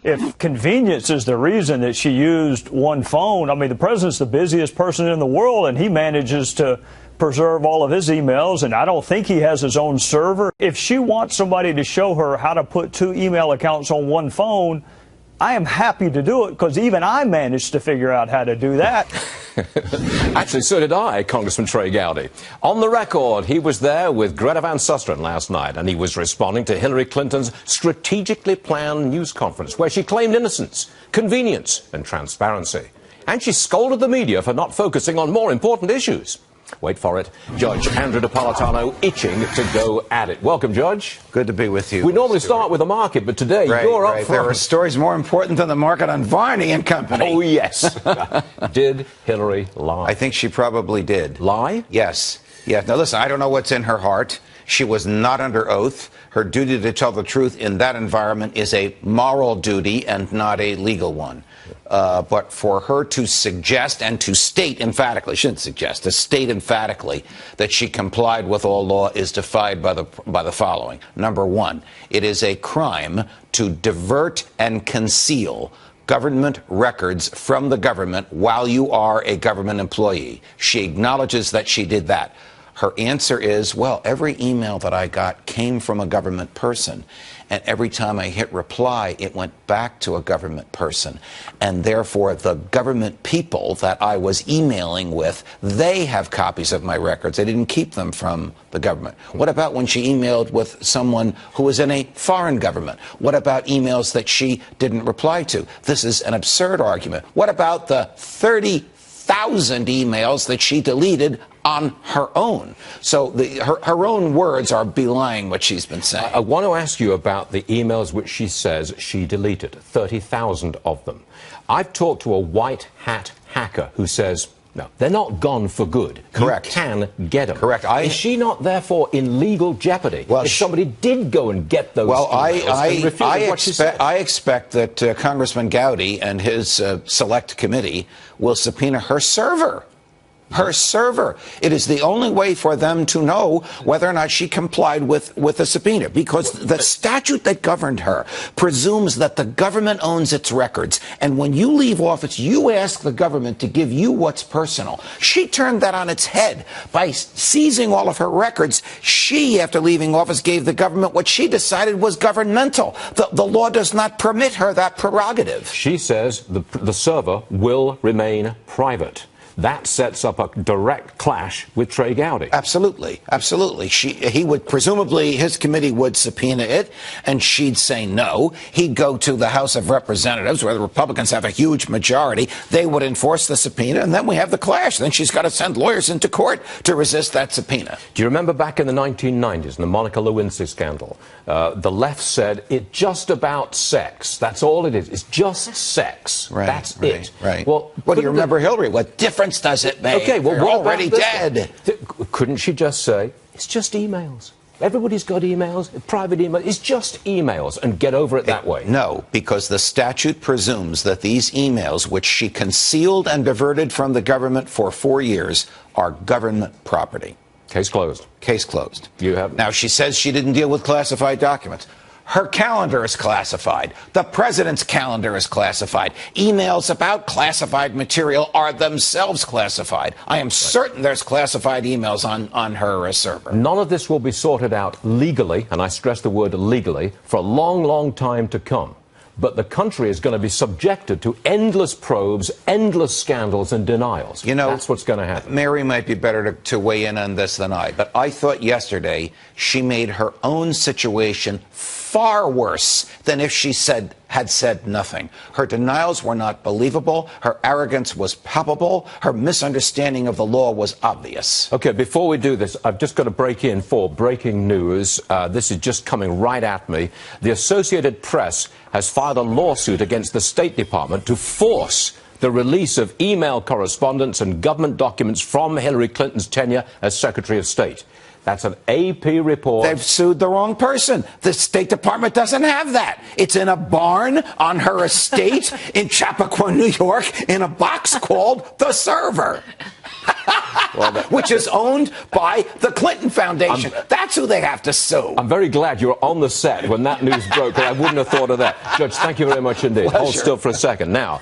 if convenience is the reason that she used one phone, I mean, the president's the busiest person in the world, and he manages to preserve all of his emails, and I don't think he has his own server. If she wants somebody to show her how to put 2 email accounts on one phone, I am happy to do it, because even I managed to figure out how to do that. Actually, so did I, Congressman Trey Gowdy. On the record, he was there with Greta Van Susteren last night, and he was responding to Hillary Clinton's strategically planned news conference, where she claimed innocence, convenience, and transparency. And she scolded the media for not focusing on more important issues. Wait for it. Judge Andrew Napolitano itching to go at it. Welcome, Judge. Good to be with you. We normally start with the market, but today you're up front. There are stories more important than the market on Varney and Company. Oh, yes. Did Hillary lie? I think she probably did. Lie? Yes. Yeah. Now, listen, I don't know what's in her heart. She was not under oath. Her duty to tell the truth in that environment is a moral duty and not a legal one. But for her to suggest and to state emphatically, she didn't suggest, to state emphatically that she complied with all law is defied by the following. Number one, it is a crime to divert and conceal government records from the government while you are a government employee. She acknowledges that she did that. Her answer is, well, every email that I got came from a government person. And every time I hit reply, it went back to a government person. And therefore, the government people that I was emailing with, they have copies of my records. I didn't keep them from the government. What about when she emailed with someone who was in a foreign government? What about emails that she didn't reply to? This is an absurd argument. What about the 30,000 emails that she deleted on her own? So her own words are belying what she's been saying. I want to ask you about the emails which she says she deleted, 30,000 of them. I've talked to a white hat hacker who says, no, they're not gone for good. Correct. You can get them. Correct. Is she not, therefore, in legal jeopardy if somebody did go and get those emails? I expect that Congressman Gowdy and his select committee will subpoena her server. Her server. It is the only way for them to know whether or not she complied with the subpoena, because the statute that governed her presumes that the government owns its records. And when you leave office, you ask the government to give you what's personal. She turned that on its head by seizing all of her records. She, after leaving office, gave the government what she decided was governmental. The law does not permit her that prerogative. She says the server will remain private. That sets up a direct clash with Trey Gowdy. Absolutely. Absolutely. He would, presumably, his committee would subpoena it, and she'd say no. He'd go to the House of Representatives, where the Republicans have a huge majority. They would enforce the subpoena, and then we have the clash. Then she's got to send lawyers into court to resist that subpoena. Do you remember back in the 1990s, in the Monica Lewinsky scandal, the left said, it's just about sex. That's all it is. It's just sex. Right, That's right, it. Right. Well, what do you remember, Hillary? What difference does it make? Okay, well, You're what already about dead. Couldn't she just say, it's just emails? Everybody's got emails, private emails. It's just emails, and get over it that way. No, because the statute presumes that these emails, which she concealed and diverted from the government for 4 years, are government property. Case closed. Case closed. You have. Now, she says she didn't deal with classified documents. Her calendar is classified. The president's calendar is classified. Emails about classified material are themselves classified. I am certain there's classified emails on her server. None of this will be sorted out legally, and I stress the word legally, for a long, long time to come. But the country is going to be subjected to endless probes, endless scandals and denials. You know, that's what's going to happen. Mary might be better to weigh in on this than I, but I thought yesterday she made her own situation far worse than if she had said nothing. Her denials were not believable. Her arrogance was palpable. Her misunderstanding of the law was obvious. Okay, before we do this, I've just got to break in for breaking news. This is just coming right at me. The Associated Press has filed a lawsuit against the State Department to force the release of email correspondence and government documents from Hillary Clinton's tenure as Secretary of State. That's an AP report. They've sued the wrong person. The State Department doesn't have that. It's in a barn on her estate in Chappaqua, New York, in a box called the server. which is owned by the Clinton Foundation. That's who they have to sue. I'm very glad you were on the set when that news broke, because I wouldn't have thought of that. Judge, thank you very much indeed. Pleasure. Hold still for a second. Now.